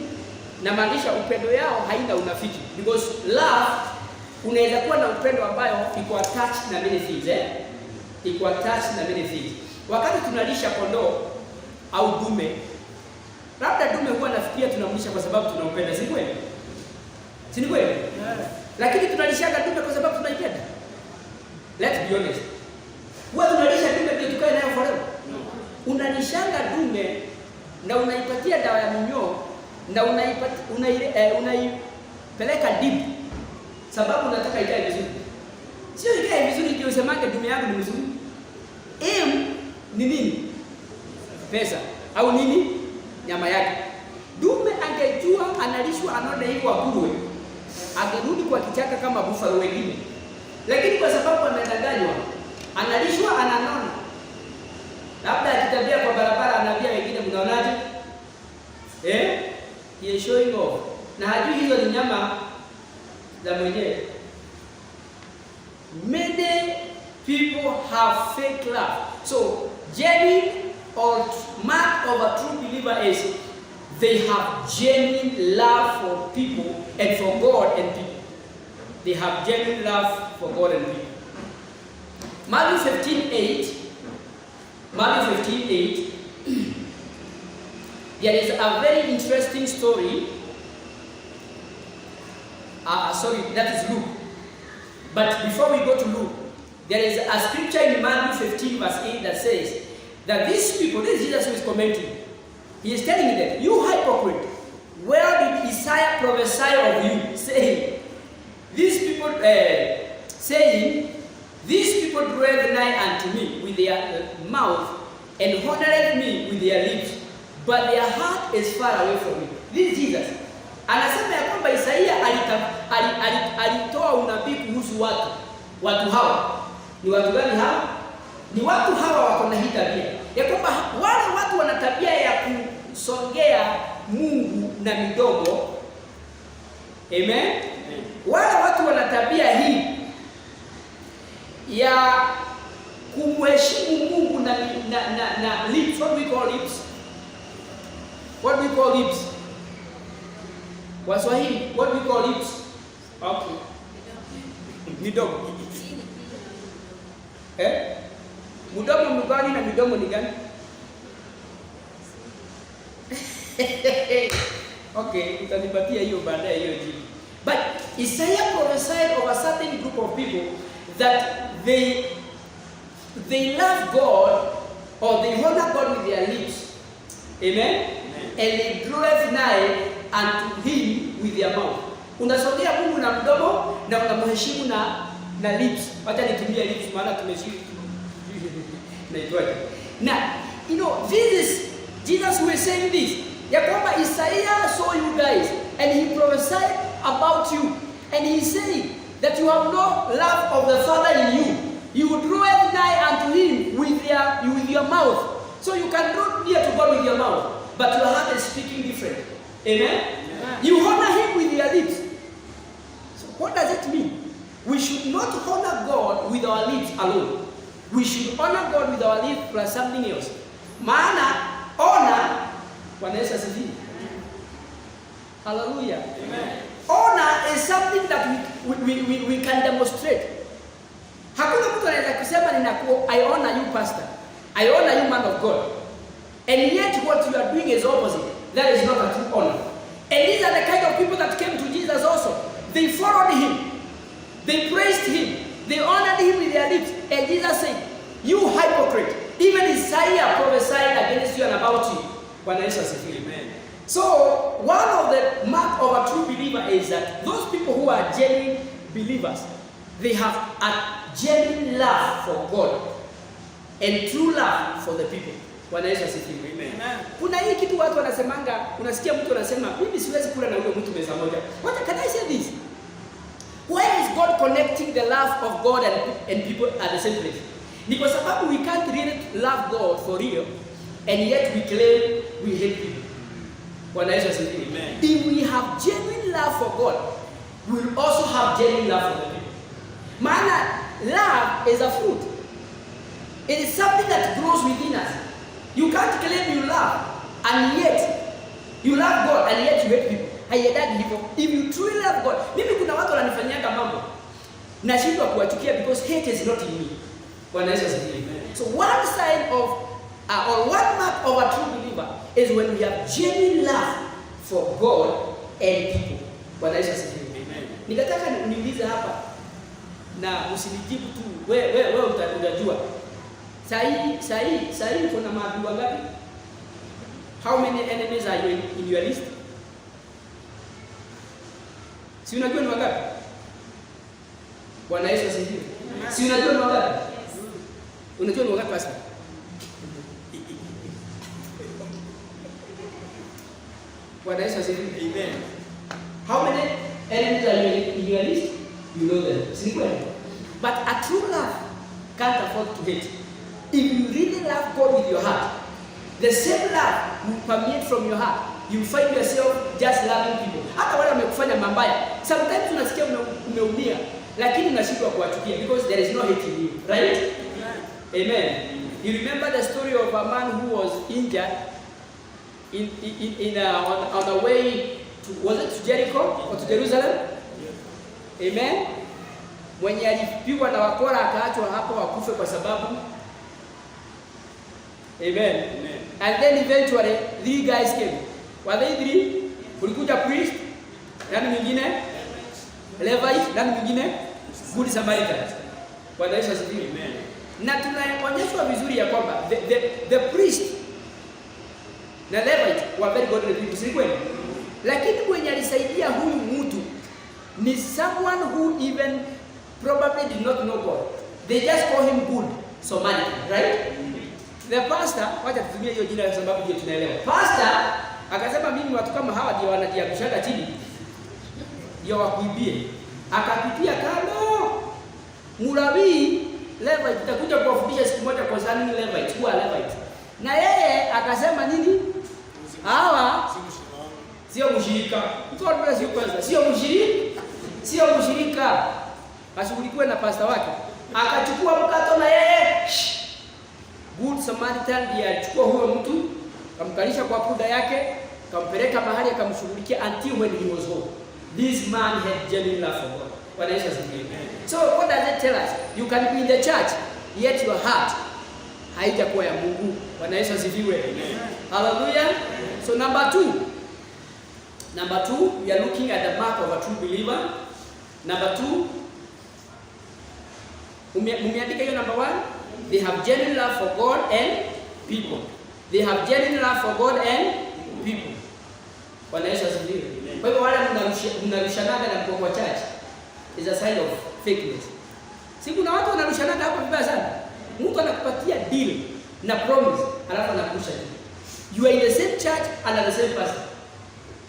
namaanisha upendo yao haina unafiki, because love unaweza kuwa na upendo ambayo iko attached na many things, iko attached na many things. Wakati tunalisha kondoo au dume, labda dume huwa nafikiria tunamlisha kwa sababu tunampenda, si kweli? Si ni kweli? Yeah. Lakini tunalishaga dume kwa sababu tunaipenda. Let's be honest. Huwa tunalisha dume ndio tukae nayo forever? No. Unalishanga dume na unaipatia dawa ya minyoo na unaipeleka deep sababu unataka ikae vizuri. Sio ikae vizuri ndio usemange dume yangu ni mzuri. Ni nini? Pesa au nini? Nyama yake. Dume angejua analishwa anode hivyo akubwe, angerudi kwa kichaka kama buffalo wengine. Lakini kwa sababu amedanganywa, analishwa ananona. Labda akitembea kwa barabara anaambia wengine mnaonaje? He is showing off. Na hajui hizo ni nyama za mwenyewe. Many people have fake love. So, genuine or mark of a true believer is they have genuine love for people and for God and people. They have genuine love for God and people. Matthew 15:8. There is a very interesting story. That is Luke. But before we go to Luke, there is a scripture in Matthew 15 verse 8 that says that these people, this is Jesus who is commenting. He is telling them, you hypocrite, where did Isaiah prophesy of you, saying, these people dwell nigh unto me with their mouth and honoreth me with their lips, but their heart is far away from me. This is Jesus. Anasema ya kwamba Isaia alitoa unabii kuhusu watu hawa. Ni watu gani hawa? Ni watu hawa wako na hii tabia ya kwamba wale watu wana tabia ya kusongea kuongea Mungu na midomo. Amen. Wale watu wana tabia hii ya kumheshimu Mungu na lips. What we call lips? What we call lips? Waswahili, what we call lips? Okay. Midomo. Mdomo mgani na midomo ni gani? Okay, utanipatia hiyo baadaye hiyo jibu. But Isaiah prophesied of a certain group of people that they love God, or they honor God with their lips. Amen? And they glorify nigh unto him with their mouth. Unasogea Mungu na mdomo na unamheshimu na lips. Wacha nitumie lips maana tumeshiri. Now, you know, this is Jesus who is saying this. Ya kwamba Isaiah saw you guys and he prophesied about you, and he said that you have no love of the Father in you. You draw nigh unto him with your mouth. So you can draw near to God with your mouth, but your heart is speaking different. Amen? You honor him with your lips. So what does it mean? We should not honor God with our lips alone. We should honor God with our lips plus something else. Maana honor, Bwana Yesu asifiwe. Hallelujah. Amen. Honor is something that we can demonstrate. Hakuna mtu anaweza kusema I honor you pastor, I honor you man of God, and yet what you are doing is opposite. That is not a true honor. And these are the kind of people that came to Jesus also. They followed him, they praised him, they honored him with their lips, and Jesus said, "You hypocrite! Even Isaiah prophesied against you and about you." Bwana Yesu asifiwe. Amen. So one of the mark of a true believer is that those people who are genuine believers, they have a genuine love for God and true love for the people. Bwana Yesu asifiwe. Amen. Kuna hii kitu watu wanasemanga, unasikia mtu anasema mimi siwezi kula na huyo mtu meza moja. What can I say this? Why is God connecting the love of God and people at the same place? Ni kwa sababu we can't really love God for real and yet we claim we hate people. Bwana Yesu asifiwe. Amen. If we have genuine love for God, we will also have genuine love for the people. Maana love is a fruit. It is something that grows within us. You can't claim you love and yet you love God and yet you hate people. Haiyedadi hivyo. If you truly love God, mimi kuna watu wananifanyianga mambo nashindwa kuwachukia because hate is not in me. Bwana Yesu asifiwe. So one sign of or one mark of a true believer is when we have genuine love for God and people. Bwana Yesu asifiwe. Amen. Nikataka niulize hapa na usinijibu tu wewe utajua. Sahi kuna maadui wangapi? How many enemies are you in your list? Si unajua ni wangapi? Bwana Yesu asifiwe. Si unajua ni wangapi? Unajua ni wangapi basi? Bwana Yesu asifiwe. Amen. How many enemies are you in your list? You know them. Si kweli? But a true love can't afford to hate. If you really love God with your heart, the same love will permeate from your heart. You find yourself just loving people. Hata wale wamekufanya mabaya, sometimes unasikia umeumia, lakini unashindwa kuwachukia because there is no hate in you, right? Amen. You remember the story of a man who was injured on the way to, was it to Jericho or to Jerusalem? Amen. Mwenye alipigwa na wakora akaachwa hapo wakufe kwa sababu. Amen. Amen. And then eventually 3 guys came. Were they 3? Kulikuja priest, nani mwingine? Levite, nani mwingine? Good Samaritan. Bwana Yesu asifiwe. Amen. Na tunaonyeshwa vizuri ya kwamba the priest na Levite were very godly people, si kweli? Lakini mwenye alisaidia huyu mtu ni someone who even probably did not know God. They just call him Good Samaritan, right? The pastor, wacha tutumie hiyo jina kwa sababu ndio tunaelewa. Pastor akasema mimi watu kama hawa ndio wanajiakushaka chini. Ndio wakuibie. Akapitia kando. Murabii Levite itakuja kuwafundisha siku moja kwa sababu ni Levite, huwa Levite. Na yeye akasema nini? hawa sio mshirika. Mtu anataka sio kwanza, sio mshirika. Ashughulikiwe na pastor wake. Akachukua mkato na yeye. Good Samaritan ndiye alichukua huyo mtu, kamkalisha kwa punda yake, kampeleka mahali akamshughulikia until when he was home. This man had genuine love for God. Bwana Yesu asifiwe. So what does it tell us? You can be in the church yet your heart haijakuwa ya Mungu. Bwana Yesu asifiwe. Hallelujah. So number 2, we are looking at the mark of a true believer. Number 2, umeandika hiyo number 1, they have genuine love for God and people. They have genuine love for God and people. Bwana Yesu asifiwe. Kwa hivyo wale mnarushanaga na mko kwa church is a sign of fakeness. Si kuna watu wanarushanaga hapo vibaya sana. Mtu anakupatia deal na promise, alafu anakusha deal. You are in the same church and the same person.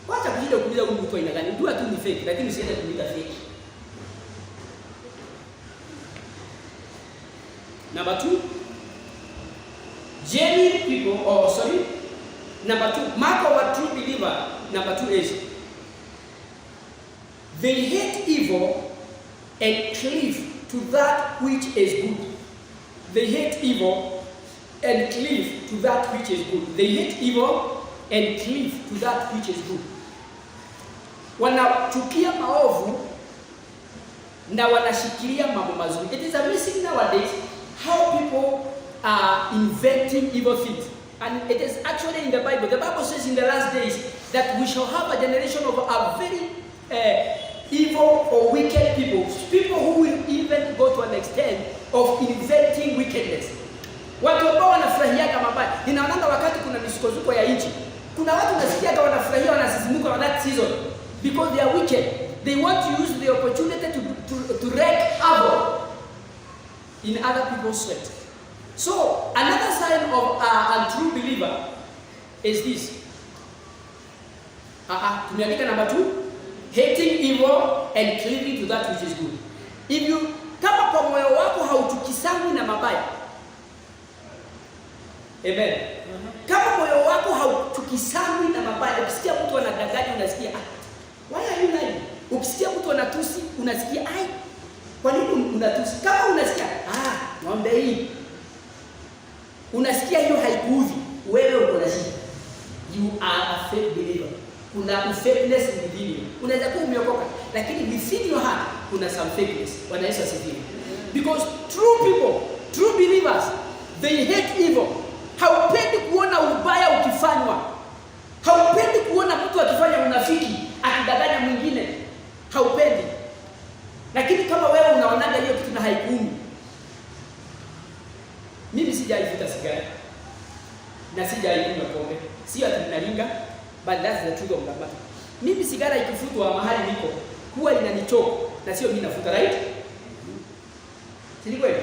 Wacha kujida kuuliza huyu mtu aina gani? Ndio tu ni fake, lakini usiende kuuliza fake. Number 2, genuine people, number 2, mark of a true believer. Number 2 is they hate evil and cleave to that which is good. They hate evil and cleave to that which is good. They hate evil and cleave to that which is good. Wanachukia maovu na wanashikilia mambo mazuri. It is amazing nowadays how people are inventing evil things. And it is actually in the Bible. The Bible says in the last days that we shall have a generation of a very evil or wicked people. People who will even go to an extent of inventing wickedness. Watu ambao wanafurahiaga mabaya. Ninaonanga wakati kuna misukosuko ya nchi, kuna watu nasikiaga wanafurahia, wanasisimuka on that season because they are wicked. They want to use the opportunity to wreak havoc in other people's sweat. So another sign of a true believer is this. Tumeandika number 2, hating evil and cleaving to that which is good. If you, kama kwa moyo wako hauchukisani na mabaya. Amen. Kama moyo wako hauchukisani na mabaya, ukisikia mtu anadanganya unasikia why are you lying? Ukisikia mtu anatusi unasikia kwa nini unatusi? Kama unasikia ng'ombe hii, unasikia hiyo haikuudhi, wewe uko na shida. You are a fake believer. Kuna fakeness within you. Unaweza kuwa umeokoka, lakini within your heart kuna some fakeness. Bwana Yesu asifiwe. Because true people, true believers, they hate evil. Haupendi kuona ubaya ukifanywa. Haupendi kuona mtu akifanya unafiki, akidanganya mwingine. Haupendi. Lakini kama wewe unaonaga hiyo kitu na haikuumi. Mimi sijaivuta sigara na sijaikunywa pombe. Sio ati ninaringa, but that's the truth of the matter. Mimi sigara ikifutwa mahali niko, huwa inanichoka na sio mimi nafuta, right? Si ni kweli?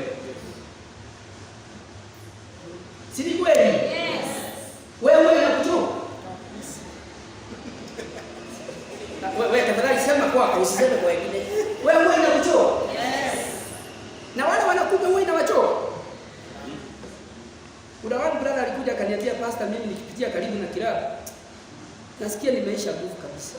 Si ni kweli? Yes. Wewe unakuchoka. Wewe tafadhali sema kwako, usiseme kwa wengine. Wewe unakuchoka. Yes. Na wale wanakuja wewe inawachoka. Kuna one brother alikuja akaniambia, pastor, mimi nikipitia karibu na kilaba nasikia nimeisha nguvu kabisa.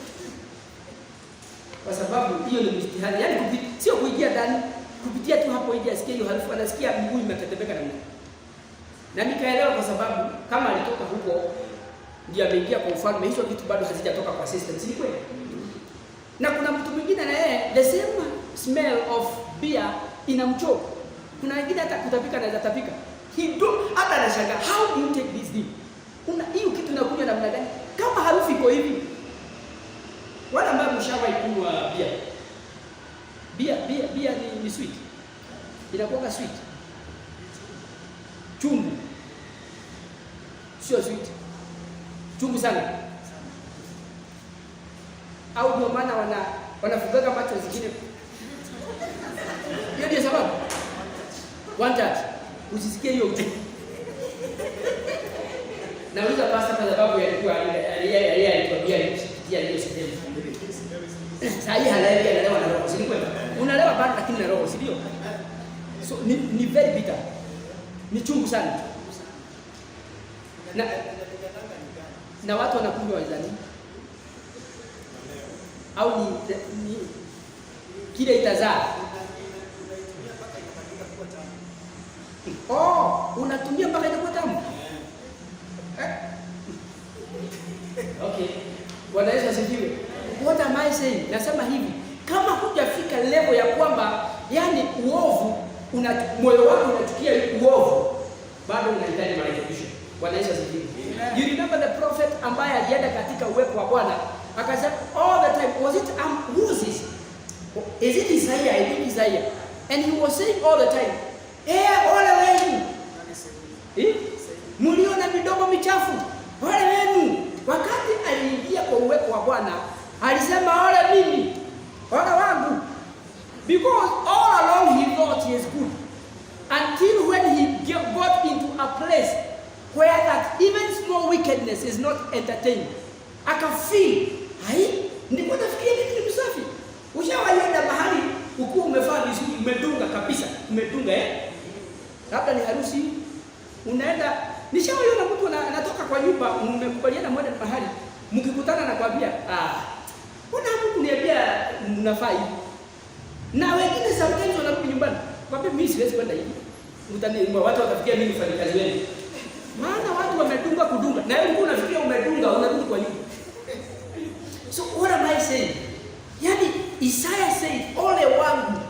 Kwa sababu hiyo ni mtihani. Yaani sio kuingia ndani, kupitia tu hapo nje asikie hiyo harufu, anasikia mguu imetetemeka na mimi. Na nikaelewa kwa sababu kama alitoka huko ndio ameingia kwa ufalme, hizo vitu bado hazijatoka kwa system, si kweli? Na kuna mtu mwingine na yeye the same smell of beer inamchoka. Kuna wengine hata kutapika anaweza tapika. Hata anashangaa, how do you take this thing? Hiyo kitu inakuja namna gani? Kama harufu iko hivi. Wala ambao mshawahi kunywa bia ni sweet. Inakuwa sweet. Chungu. Sio sweet. Chungu sana. Au ndio maana wanafugaga macho zingine. Hiyo ndio sababu. One touch. Usisikie hiyo uchungu. Nauliza pastor kwa sababu alikuwa alikwambia nipitia hiyo sehemu. Sasa hii halaiki analewa na roho, si kweli? Unalewa bado lakini na roho, si ndio? So ni very bitter. Ni chungu sana. Na na watu wanakunywa wazani au ni kile itazaa. Unatumia mpaka inakuwa tamu. Okay. Bwana Yesu asifiwe. What am I saying? Nasema hivi, kama hujafika level ya kwamba yani uovu moyo wako unachukia uovu, bado unahitaji marekebisho. Bwana Yesu asifiwe. You remember the prophet ambaye alienda katika uwepo wa Bwana akasema all the time, was it who was this? Is it Isaiah? I think Isaiah. And he was saying all the time, ole wenu. Mliona midomo michafu. Ole wenu. Wakati aliingia kwa uwepo wa Bwana, alisema ole mimi. Ole wangu. Because all along he thought he is good. Until when he got into a place where that even small wickedness is not entertained. Akafeel, ndipo nafikiria mimi ni msafi. Ushawaenda mahali ukiwa umevaa vizuri, umedunga kabisa, umedunga labda ni harusi, unaenda, nishawaona mtu anatoka kwa nyumba, mmekubaliana mwende mahali, mkikutana na kwambia, mbona mtu niambia mnafaa hivi? Na wengine sometimes wanarudi nyumbani, kwambia mimi siwezi kwenda hivi. Watu watafikia mimi mfanyakazi wenu. Maana watu wamedunga kudunga, na wewe unafikiria umedunga, unarudi kwa nyumba. So what am I saying? Yani Isaiah said, ole wangu,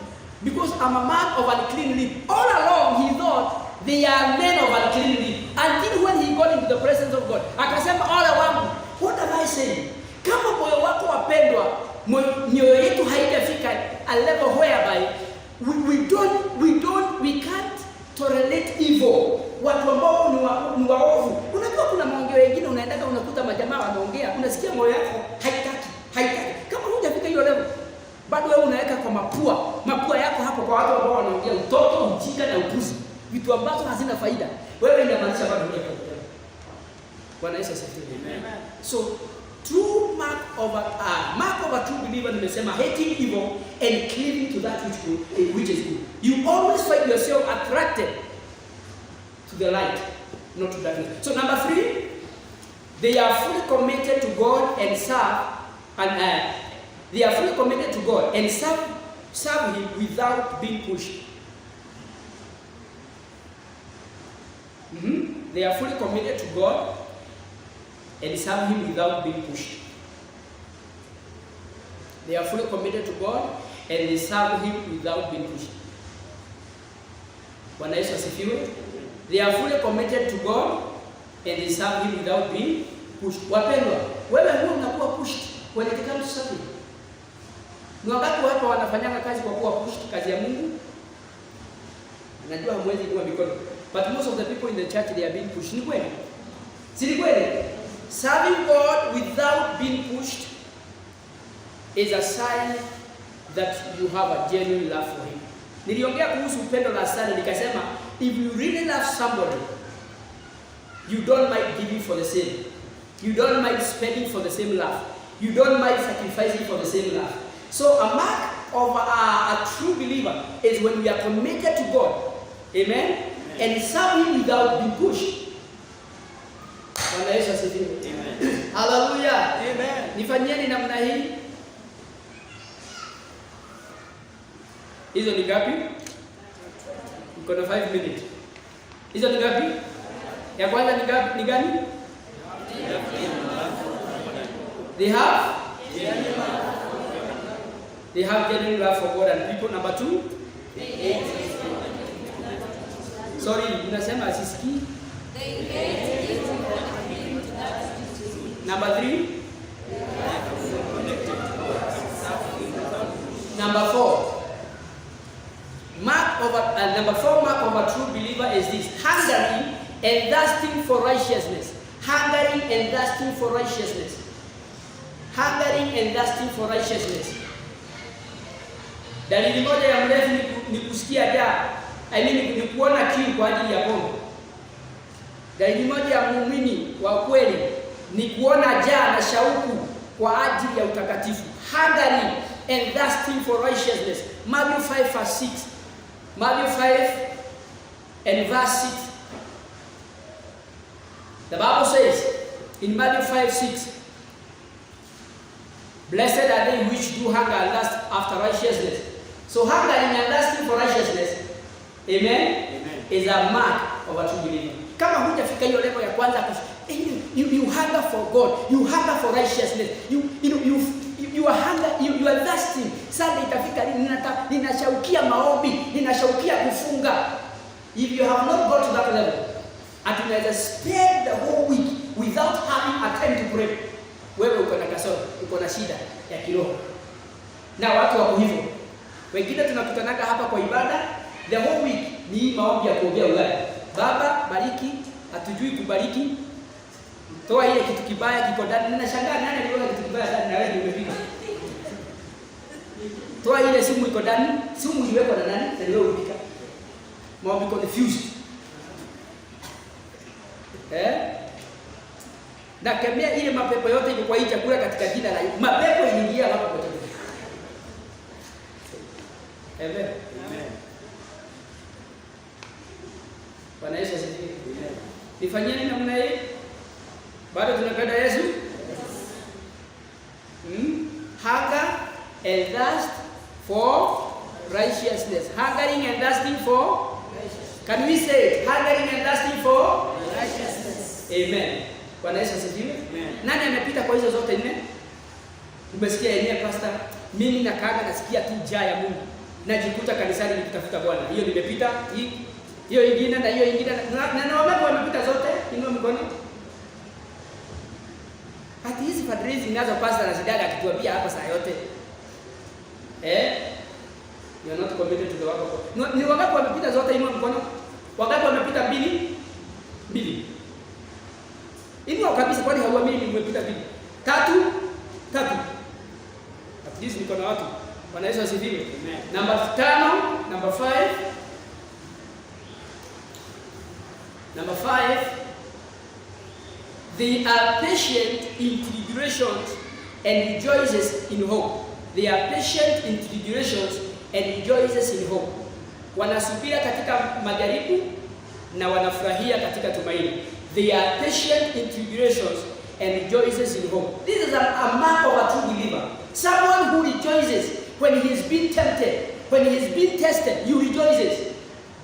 because I'm a man of unclean lips. All along he thought they are men of unclean lips. Until when he got into the presence of God, akasema ole wangu. What am I saying? Kama moyo wako wapendwa, mioyo yetu haijafika a level whereby we can't tolerate evil. Watu ambao ni waovu. Unajua kuna maongeo mengine unaendaga unakuta majamaa wanaongea, unasikia moyo wako haitaki. Kama hujafika hiyo level, bado wewe unaweka kwa mapua yako hapo kwa watu ambao wanaongea utoto, ujinga na upuzi, vitu ambazo hazina faida. Wewe inamaanisha bado unaweka. Bwana Yesu asifiwe. Amen. So true mark of a true believer, nimesema hating evil and cleaving to that which is good. You always find yourself attracted to the light, not to darkness. So number 3, they are fully committed to God and they are fully committed to God and serve Him without being pushed. They are fully committed to God and serve Him without being pushed. They are fully committed to God and they serve Him without being pushed. Bwana Yesu asifiwe. They are fully committed to God and they serve Him without being pushed. Wapendwa, wewe huwa unakuwa pushed when it comes to serving. Ni wakati watu wanafanyanga kazi kwa kuwa pushed kazi ya Mungu. Najua hamwezi kuwa mikono. But most of the people in the church, they are being pushed. Ni kweli? Si ni kweli? Serving God without being pushed is a sign that you have a genuine love for Him. Niliongea kuhusu upendo na sana nikasema, if you really love somebody, you don't mind giving for the same. You don't mind spending for the same love. You don't mind sacrificing for the same love. So a mark of a true believer is when we are committed to God. Amen? And serve Him without being pushed. Bwana Yesu asifiwe. Amen. Hallelujah. Amen. Nifanyeni namna hii. Hizo ni ngapi? Uko na 5 minutes. Hizo ni ngapi? Ya kwanza ni gani? They have genuine love for God and people. Number 2, sorry, unasema asisikii. Number 3, number 4. Number 4 mark of a true believer is this: hungering and thirsting for righteousness. Hungering and thirsting for righteousness. Hungering and thirsting for righteousness. Dalili moja ya mlevi ni kusikia njaa. Ni kuona kiu kwa ajili ya pombe. Dalili moja ya muumini wa kweli ni kuona njaa na shauku kwa ajili ya utakatifu. Hungering and thirsting for righteousness. Matthew 5 verse 6. Matthew 5 and verse 6. The Bible says, In Matthew 5:6, blessed are they which do hunger and thirst after righteousness. So hungering and thirsting for righteousness, amen, is a mark of a true believer. Kama hujafika hiyo level ya kwanza, you hunger for God, you hunger for righteousness, you are hunger, you are thirsting. Sasa itafika ninashaukia maombi, ninashaukia kufunga. If you have not got to that level, and unaweza spend the whole week without having a time to pray, wewe uko na kasoro, uko na shida ya kiroho. Na watu wako hivyo. Wengine tunakutanaga hapa kwa ibada, the whole week ni maombi ya kuombea ugali. Baba, bariki, hatujui kubariki. Toa ile kitu kibaya kiko ndani. Ninashangaa nani aliona kitu kibaya ndani na wewe umepiga. Toa ile simu iko ndani, simu iliwekwa na nani? Na wewe umepika. Maombi confused. Na kemea ile mapepo yote iko kwa hii chakula katika jina la Yesu. Mapepo iliingia hapa kwa chakula. Amen. Bwana Yesu asifiwe. Nifanyeni namna hii. Bado tunapenda Yesu? Hunger and thirst for righteousness. Hungering and thirsting for righteousness. Can we say it? Hungering and thirsting for righteousness. Amen. Bwana Yesu asifiwe. Nani amepita kwa hizo zote nne? Umesikia yenyewe pastor, mimi nakaaga nasikia tu njaa ya Mungu. Najikuta kanisani nikitafuta Bwana. Hiyo nimepita, hiyo ingine na hiyo ingine. Na naomba wamepita zote, inua mkono. Hata hizi fundraising nazo pastor anazidaga akituambia hapa saa yote. You are not committed to the work of God. Ni wangapi wamepita zote, inua mkono? Wangapi wamepita mbili? Inua kabisa, kwani hauamini nimepita mbili? Tatu. At least niko na watu. Bwana Yesu asifiwe. Number 5. Number 5. They are patient in tribulations and rejoices in hope. They are patient in tribulations and rejoices in hope. Wanasubira katika majaribu na wanafurahia katika tumaini. They are patient in tribulations and rejoices in hope. This is a mark of a true believer. Someone who rejoices when he has been tempted, when he has been tested, you rejoices.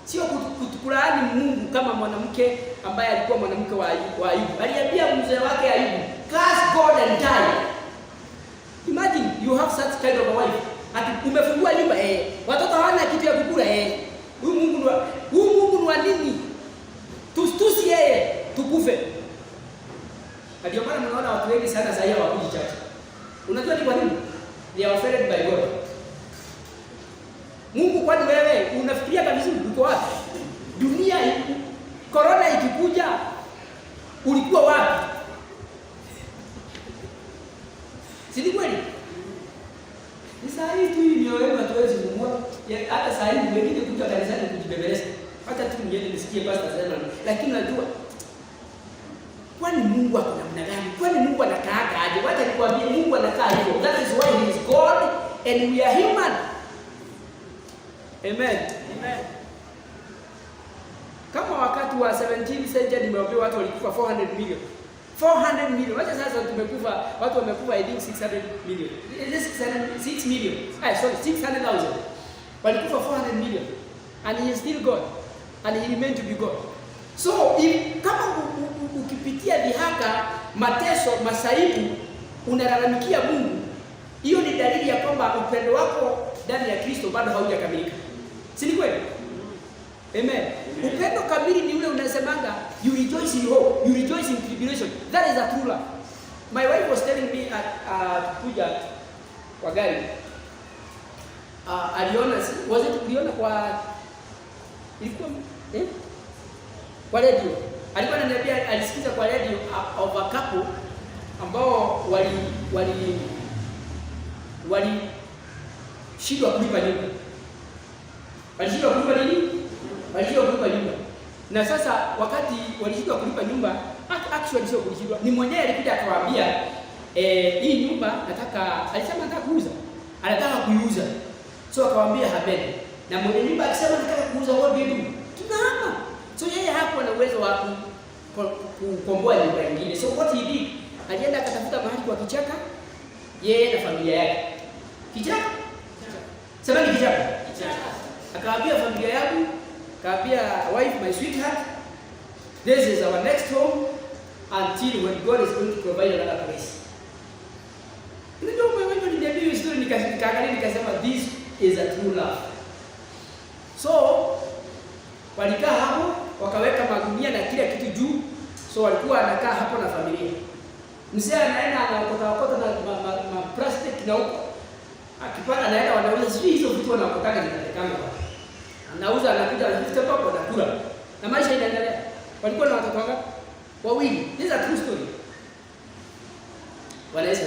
Sio kutulaani Mungu kama mwanamke ambaye alikuwa mwanamke wa Ayubu. Aliambia mzee wake Ayubu, curse God and die. Imagine you have such kind of a wife. Ati umefungua nyumba watoto hawana kitu ya kukula Huyu Mungu ni wa nini? Tustusi yeye, tukufe. Ndio maana mnaona watu wengi sana sasa hawakuji church. Unajua ni kwa nini? They are offended by God. Mungu, kwani wewe unafikiria kabisa uko wapi? Dunia corona ikikuja ulikuwa wapi? Si ni kweli? Ni saa hii tu hivi wewe hatuwezi kumwona. Hata saa hii wengine kuja kanisani kujibebeleza. Hata tu niende nisikie pastor sema, lakini najua kwani Mungu ako namna gani? Kwani Mungu anakaa aje? Wacha nikwambie, Mungu anakaa hivyo. That is why he is God and we are human. Amen. Kama wakati wa 17th century nimeambia watu walikufa 400 million. 400 million. Wacha sasa tumekufa, watu wamekufa I think 600 million. Is it 6 million? 600,000. Walikufa 400 million. And he is still God. And he remains to be God. So, kama ukipitia dhihaka, mateso, masaibu, unalalamikia Mungu, hiyo ni dalili ya kwamba upendo wako ndani ya Kristo bado haujakamilika. Si ni kweli? Amen. Upendo kamili ni ule unasemanga, you rejoice in hope, you rejoice in tribulation. That is a true love. My wife was telling me kuja kwa gari. Aliona kwa ilikuwa kwa radio. Alikuwa ananiambia alisikiza kwa radio of a couple ambao wali shindwa kulipa nyumba. Walishindwa kulipa nini? Walishindwa kulipa nyumba. Na sasa wakati walishindwa kulipa nyumba, actually sio kulishindwa. Ni mwenyewe alikuja akawaambia hii nyumba alisema nataka kuuza. Anataka kuiuza. So akawaambia habari. Na mwenye nyumba akisema nataka kuuza, what do you do? Tunahama. So yeye hakuwa na uwezo wa kukomboa nyumba nyingine. So what he did, alienda akatafuta mahali kwa kichaka, yeye na familia yake. Kichaka? Sema ni kichaka. Akaambia familia yangu, akaambia wife, my sweetheart, this is our next home until when God is going to provide another place. Ndio mwenyewe niliambia hiyo story nikaangalia nikasema this is a true love. So walikaa hapo wakaweka magunia na kila kitu juu. So walikuwa anakaa hapo na familia. Mzee anaenda anaokota na plastic na huko. Akipata anaenda wanauza sisi hizo vitu wanaokotaka zinatekana wapi. Anauza anakuja anafuta papo anakula. Na maisha inaendelea. Walikuwa na watoto wangapi? Wawili. This is a true story. Bwana Yesu